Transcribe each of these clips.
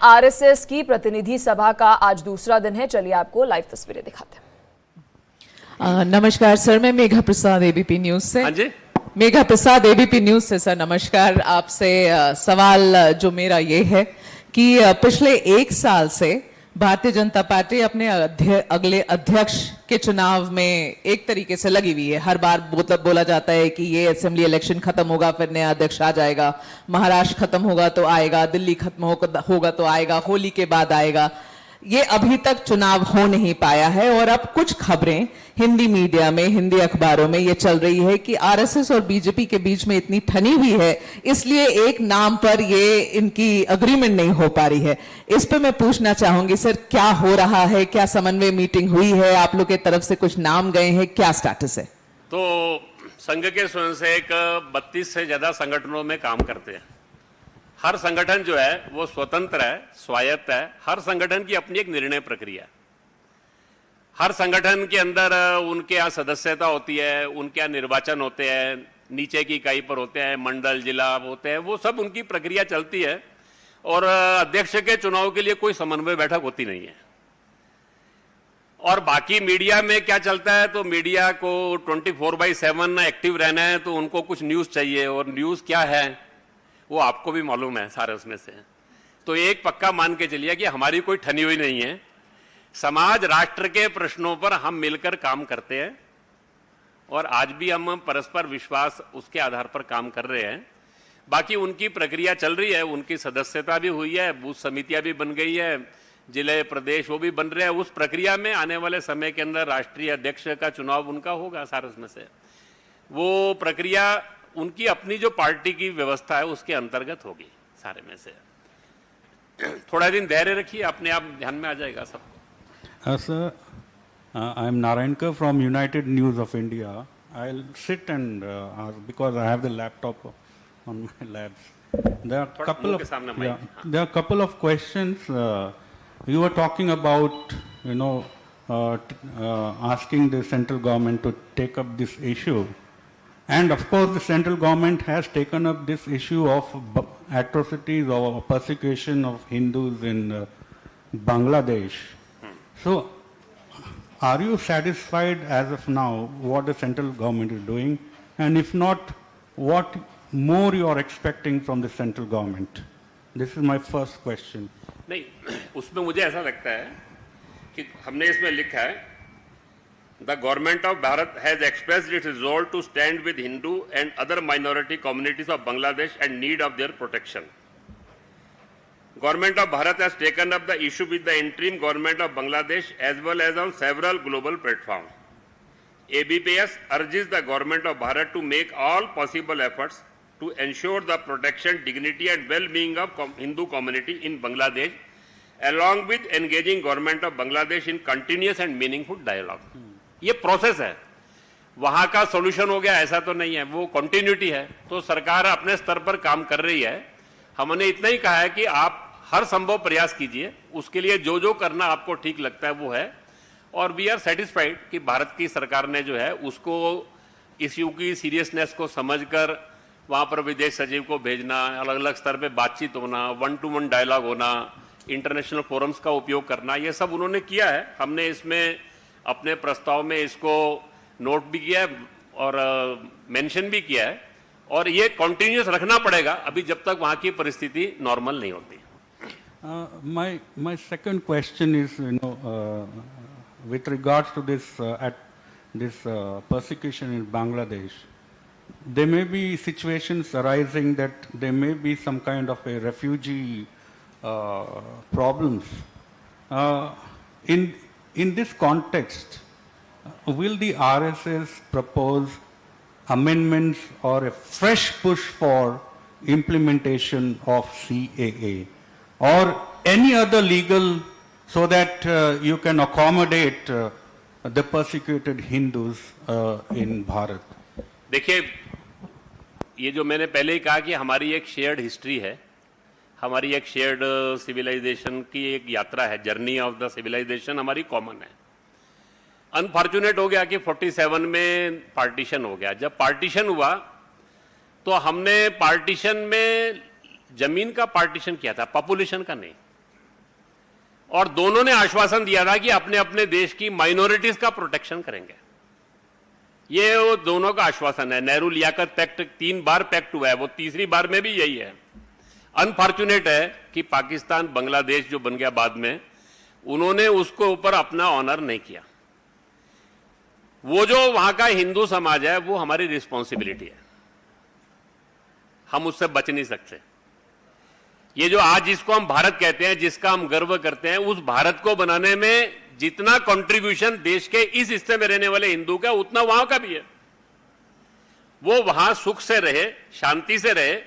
RSS की प्रतिनिधि सभा का आज दूसरा दिन है। चलिए आपको लाइव तस्वीरें दिखाते हैं। नमस्कार सर, मैं मेघा प्रसाद एबीपी न्यूज से। हाँ जी, मेघा प्रसाद एबीपी न्यूज से सर नमस्कार। आपसे सवाल जो मेरा ये है कि पिछले एक साल से भारतीय जनता पार्टी अपने अगले अध्यक्ष के चुनाव में एक तरीके से लगी हुई है। हर बार बोला जाता है कि ये असेंबली इलेक्शन खत्म होगा फिर नया अध्यक्ष आ जाएगा, महाराष्ट्र खत्म होगा तो आएगा, दिल्ली खत्म होगा तो आएगा, होली के बाद आएगा। ये अभी तक चुनाव हो नहीं पाया है और अब कुछ खबरें हिंदी मीडिया में, हिंदी अखबारों में ये चल रही है कि आरएसएस और बीजेपी के बीच में इतनी ठनी हुई है, इसलिए एक नाम पर ये इनकी अग्रीमेंट नहीं हो पा रही है। इस पे मैं पूछना चाहूंगी सर, क्या हो रहा है? क्या समन्वय मीटिंग हुई है? आप लोग की तरफ से कुछ नाम गए हैं? क्या स्टेटस है? तो संघ के स्वयंसेवक 32 से ज्यादा संगठनों में काम करते हैं। हर संगठन जो है वो स्वतंत्र है, स्वायत्त है। हर संगठन की अपनी एक निर्णय प्रक्रिया है। हर संगठन के अंदर उनके यहाँ सदस्यता होती है, उनके यहाँ निर्वाचन होते हैं, नीचे की इकाई पर होते हैं, मंडल, जिला होते हैं, वो सब उनकी प्रक्रिया चलती है। और अध्यक्ष के चुनाव के लिए कोई समन्वय बैठक होती नहीं है। और बाकी मीडिया में क्या चलता है, तो मीडिया को 24/7 एक्टिव रहना है, तो उनको कुछ न्यूज चाहिए। और न्यूज क्या है वो आपको भी मालूम है सारे उसमें से। तो एक पक्का मान के चलिए कि हमारी कोई ठनी हुई नहीं है। समाज राष्ट्र के प्रश्नों पर हम मिलकर काम करते हैं और आज भी हम परस्पर विश्वास उसके आधार पर काम कर रहे हैं। बाकी उनकी प्रक्रिया चल रही है, उनकी सदस्यता भी हुई है, बूथ समितियां भी बन गई है, जिले प्रदेश वो भी बन रहे हैं। उस प्रक्रिया में आने वाले समय के अंदर राष्ट्रीय अध्यक्ष का चुनाव उनका होगा सारे उसमें से। वो प्रक्रिया उनकी अपनी जो पार्टी की व्यवस्था है उसके अंतर्गत होगी सारे में से। थोड़ा दिन धैर्य रखिए, अपने आप ध्यान में आ जाएगा सब। Sir, I am Narayankar from United News of India. I'll sit and ask because I have the laptop on my laps. There are there are couple of questions. You were talking about, asking the central government to take up this issue. And of course, the central government has taken up this issue of atrocities or persecution of Hindus in Bangladesh. So, are you satisfied as of now what the central government is doing? And if not, what more you are expecting from the central government? This is my first question. नहीं, उसमें मुझे ऐसा लगता है कि हमने इसमें लिखा है, The government of Bharat has expressed its resolve to stand with Hindu and other minority communities of Bangladesh and need of their protection. Government of Bharat has taken up the issue with the interim government of Bangladesh as well as on several global platforms. ABPS urges the government of Bharat to make all possible efforts to ensure the protection, dignity and well-being of Hindu community in Bangladesh, along with engaging government of Bangladesh in continuous and meaningful dialogue. ये process है, वहां का solution हो गया ऐसा तो नहीं है, वो कंटिन्यूटी है। तो सरकार अपने स्तर पर काम कर रही है। हमने इतना ही कहा है कि आप हर संभव प्रयास कीजिए, उसके लिए जो जो करना आपको ठीक लगता है वो है। और वी आर सेटिस्फाइड कि भारत की सरकार ने जो है उसको इश्यू की सीरियसनेस को समझकर वहां पर विदेश सचिव को भेजना, अलग अलग स्तर पे बातचीत होना, 1-to-1 डायलॉग होना, इंटरनेशनल फोरम्स का उपयोग करना, ये सब उन्होंने किया है। हमने इसमें अपने प्रस्ताव में इसको नोट भी किया है और मेंशन भी किया है। और ये कंटिन्यूस रखना पड़ेगा अभी जब तक वहां की परिस्थिति नॉर्मल नहीं होती। My second question is, with regards to this persecution in Bangladesh, there may be situations arising that there may be some kind of a refugee problems. In this context, will the RSS propose amendments or a fresh push for implementation of CAA or any other legal so that you can accommodate the persecuted Hindus in Bharat? देखिए, ये जो मैंने पहले ही कहा कि हमारी एक shared history है, हमारी एक शेयर्ड सिविलाइजेशन की एक यात्रा है, जर्नी ऑफ द सिविलाइजेशन हमारी कॉमन है। अनफॉर्चुनेट हो गया कि 47 में पार्टीशन हो गया। जब पार्टीशन हुआ तो हमने पार्टीशन में जमीन का पार्टीशन किया था, पॉपुलेशन का नहीं। और दोनों ने आश्वासन दिया था कि अपने अपने देश की माइनॉरिटीज का प्रोटेक्शन करेंगे। ये वो दोनों का आश्वासन है। नेहरू लियाकत पैक्ट 3 बार पैक्ट हुआ है, वो तीसरी बार में भी यही है। अनफॉर्चुनेट है कि पाकिस्तान बांग्लादेश जो बन गया बाद में, उन्होंने उसको ऊपर अपना ऑनर नहीं किया। वो जो वहां का हिंदू समाज है वो हमारी रिस्पॉन्सिबिलिटी है, हम उससे बच नहीं सकते। ये जो आज जिसको हम भारत कहते हैं, जिसका हम गर्व करते हैं, उस भारत को बनाने में जितना कंट्रीब्यूशन देश के इस हिस्से में रहने वाले हिंदू का, उतना वहां का भी है। वो वहां सुख से रहे, शांति से रहे,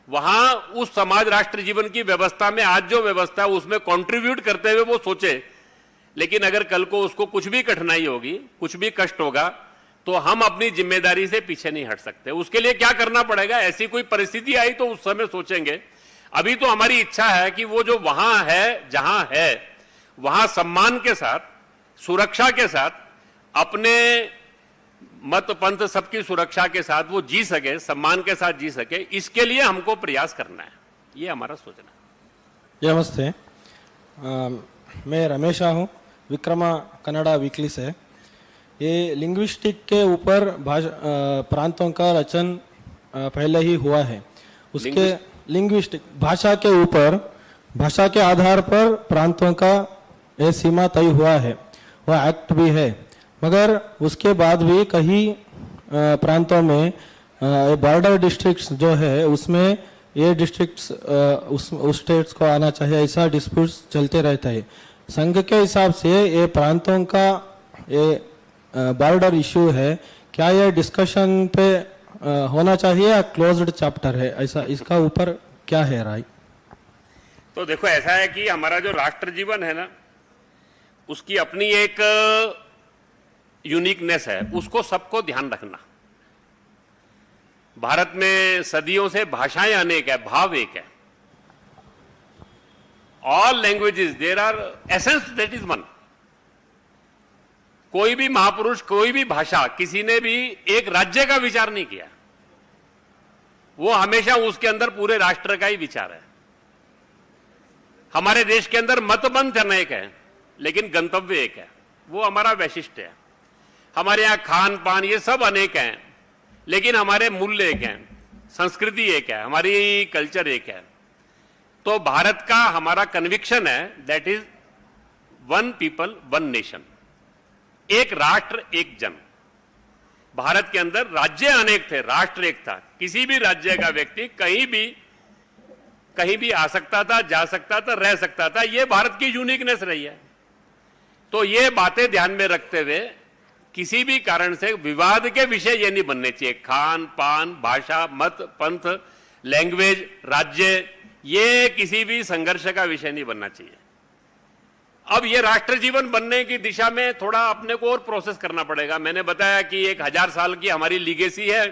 वहां उस समाज राष्ट्र जीवन की व्यवस्था में आज जो व्यवस्था है उसमें कंट्रीब्यूट करते हुए वो सोचे। लेकिन अगर कल को उसको कुछ भी कठिनाई होगी, कुछ भी कष्ट होगा, तो हम अपनी जिम्मेदारी से पीछे नहीं हट सकते। उसके लिए क्या करना पड़ेगा, ऐसी कोई परिस्थिति आई तो उस समय सोचेंगे। अभी तो हमारी इच्छा है कि वो जो वहां है, जहां है, वहां सम्मान के साथ, सुरक्षा के साथ, अपने मत पंथ सबकी सुरक्षा के साथ वो जी सके, सम्मान के साथ जी सके। इसके लिए हमको प्रयास करना है, ये हमारा सोचना है। नमस्ते, मैं रमेशा हूँ, विक्रमा कन्नड़ा वीकली से। ये लिंग्विस्टिक के ऊपर प्रांतों का रचन पहले ही हुआ है। उसके लिंग्विस्टिक भाषा के ऊपर, भाषा के आधार पर प्रांतों का ये सीमा तय हुआ है, वह एक्ट भी है। मगर उसके बाद भी कई प्रांतों में बॉर्डर डिस्ट्रिक्ट्स जो है उसमें ये डिस्ट्रिक्ट्स उस स्टेट्स को आना चाहिए, ऐसा डिस्प्यूट्स चलते रहता है। संघ के हिसाब से ये प्रांतों का ये बॉर्डर इश्यू है, क्या ये डिस्कशन पे होना चाहिए या क्लोज्ड चैप्टर है, ऐसा इसका ऊपर क्या है राय? तो देखो, ऐसा है कि हमारा जो राष्ट्र जीवन है ना, उसकी अपनी एक यूनिकनेस है, उसको सबको ध्यान रखना। भारत में सदियों से भाषाएं अनेक है, भाव एक है। All languages there are essence that is one. कोई भी महापुरुष, कोई भी भाषा, किसी ने भी एक राज्य का विचार नहीं किया। वो हमेशा उसके अंदर पूरे राष्ट्र का ही विचार है। हमारे देश के अंदर मतपंथ अनेक है, लेकिन गंतव्य एक है, वो हमारा वैशिष्ट्य है। हमारे यहां खान पान ये सब अनेक हैं, लेकिन हमारे मूल्य एक हैं, संस्कृति एक है, हमारी कल्चर एक है। तो भारत का हमारा कन्विक्शन है that is one people one nation, एक राष्ट्र एक जन। भारत के अंदर राज्य अनेक थे, राष्ट्र एक था। किसी भी राज्य का व्यक्ति कहीं भी आ सकता था, जा सकता था, रह सकता था। यह भारत की यूनिकनेस रही है। तो ये बातें ध्यान में रखते हुए किसी भी कारण से विवाद के विषय ये नहीं बनने चाहिए। खान पान, भाषा, मत पंथ, लैंग्वेज, राज्य, ये किसी भी संघर्ष का विषय नहीं बनना चाहिए। अब ये राष्ट्र जीवन बनने की दिशा में थोड़ा अपने को और प्रोसेस करना पड़ेगा। मैंने बताया कि 1000 साल की हमारी लीगेसी है,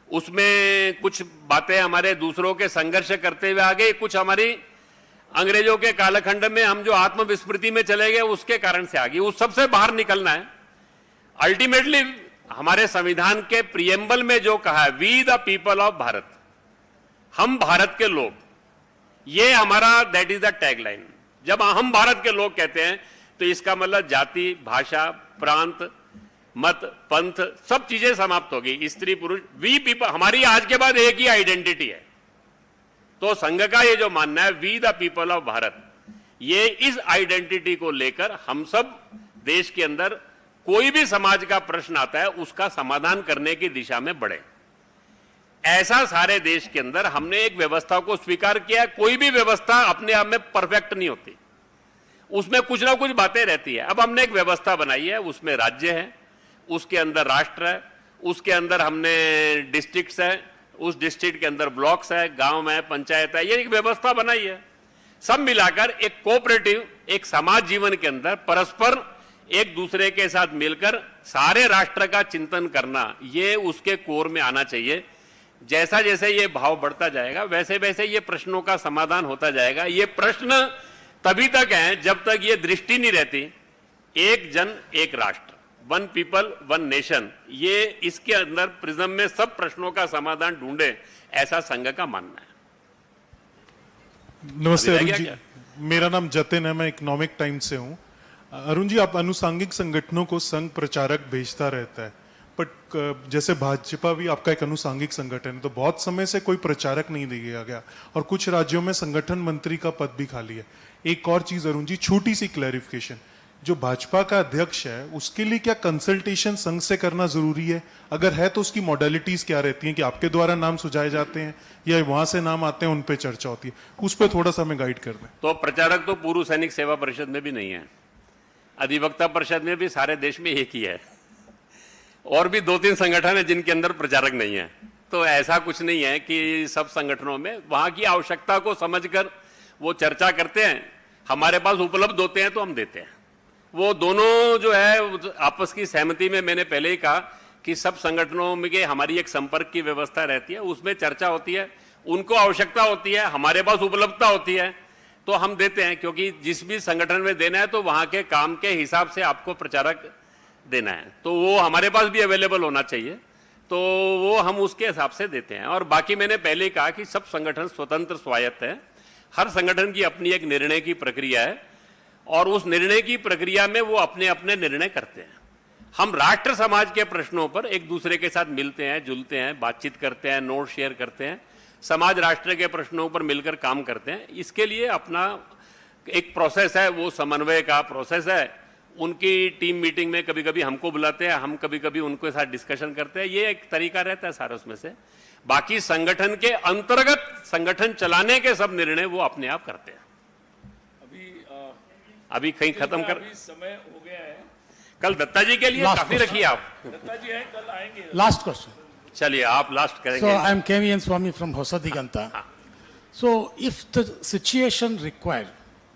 उसमें कुछ बातें हमारे दूसरों के संघर्ष करते हुए आ गई, कुछ हमारी अंग्रेजों के कालखंड में हम जो आत्मविस्मृति में चले गए उसके कारण से आ गई। उस सबसे बाहर निकलना है। अल्टीमेटली हमारे संविधान के प्रियम्बल में जो कहा है, we the people of Bharat, हम भारत के लोग, ये हमारा दैट इज द टैगलाइन। जब हम भारत के लोग कहते हैं तो इसका मतलब जाति, भाषा, प्रांत, मत, पंथ, सब चीजें समाप्त हो गई। स्त्री पुरुष, वी पीपल, हमारी आज के बाद एक ही आइडेंटिटी है। तो संघ का ये जो मानना है we the people of Bharat, ये इस आइडेंटिटी को लेकर हम सब देश के अंदर कोई भी समाज का प्रश्न आता है उसका समाधान करने की दिशा में बढ़े। ऐसा सारे देश के अंदर हमने एक व्यवस्था को स्वीकार किया है। कोई भी व्यवस्था अपने आप में परफेक्ट नहीं होती, उसमें कुछ ना कुछ बातें रहती है। अब हमने एक व्यवस्था बनाई है, उसमें राज्य है, उसके अंदर राष्ट्र है, उसके अंदर हमने डिस्ट्रिक्ट्स है, उस डिस्ट्रिक्ट के अंदर ब्लॉक्स है, गांव है, पंचायत है, ये एक व्यवस्था बनाई है। सब मिलाकर एक कोऑपरेटिव, एक समाज जीवन के अंदर परस्पर एक दूसरे के साथ मिलकर सारे राष्ट्र का चिंतन करना, ये उसके कोर में आना चाहिए। जैसा जैसे ये भाव बढ़ता जाएगा वैसे वैसे ये प्रश्नों का समाधान होता जाएगा। ये प्रश्न तभी तक हैं जब तक ये दृष्टि नहीं रहती एक जन एक राष्ट्र, वन पीपल वन नेशन, ये इसके अंदर प्रिज्म में सब प्रश्नों का समाधान ढूंढे, ऐसा संघ का मानना है। नमस्ते अरुण जी, मेरा नाम जतिन है, मैं इकोनॉमिक टाइम्स से हूँ। अरुण जी, आप अनुसांगिक संगठनों को संघ प्रचारक भेजता रहता है, बट जैसे भाजपा भी आपका एक अनुसांगिक संगठन है, तो बहुत समय से कोई प्रचारक नहीं दिया गया और कुछ राज्यों में संगठन मंत्री का पद भी खाली है। एक और चीज अरुण जी, छोटी सी क्लैरिफिकेशन, जो भाजपा का अध्यक्ष है उसके लिए क्या कंसल्टेशन संघ से करना जरूरी है? अगर है तो उसकी मॉडलिटीज क्या रहती हैं कि आपके द्वारा नाम सुझाए जाते हैं या वहां से नाम आते हैं, उन पे चर्चा होती है? उस पर थोड़ा सा हमें गाइड कर दें। तो प्रचारक तो पूर्व सैनिक सेवा परिषद में भी नहीं है, अधिवक्ता परिषद में भी सारे देश में एक ही है, और भी 2-3 संगठन है जिनके अंदर प्रचारक नहीं है। तो ऐसा कुछ नहीं है कि सब संगठनों में, वहां की आवश्यकता को समझकर वो चर्चा करते हैं, हमारे पास उपलब्ध होते हैं तो हम देते हैं। वो दोनों जो है आपस की सहमति में, मैंने पहले ही कहा कि सब संगठनों में के हमारी एक संपर्क की व्यवस्था रहती है, उसमें चर्चा होती है, उनको आवश्यकता होती है, हमारे पास उपलब्धता होती है तो हम देते हैं, क्योंकि जिस भी संगठन में देना है तो वहां के काम के हिसाब से आपको प्रचारक देना है, तो वो हमारे पास भी अवेलेबल होना चाहिए, तो वो हम उसके हिसाब से देते हैं। और बाकी मैंने पहले ही कहा कि सब संगठन स्वतंत्र स्वायत्त है, हर संगठन की अपनी एक निर्णय की प्रक्रिया है और उस निर्णय की प्रक्रिया में वो अपने अपने निर्णय करते हैं। हम राष्ट्र समाज के प्रश्नों पर एक दूसरे के साथ मिलते हैं, जुलते हैं, बातचीत करते हैं, नोट शेयर करते हैं, समाज राष्ट्र के प्रश्नों पर मिलकर काम करते हैं। इसके लिए अपना एक प्रोसेस है, वो समन्वय का प्रोसेस है। उनकी टीम मीटिंग में कभी कभी हमको बुलाते हैं, हम कभी कभी उनके साथ डिस्कशन करते हैं, ये एक तरीका रहता है सारा उसमें से। बाकी संगठन के अंतर्गत संगठन चलाने के सब निर्णय वो अपने आप करते हैं। अभी कहीं खत्म कर, समय हो गया है। कल दत्ता जी के लिए Last काफी question. रखिए आप। दत्ता जी हैं, कल आएंगे। Last question. चलिए आप लास्ट So करेंगे। I am KVN Swami from Hosadiganta. So if the situation required,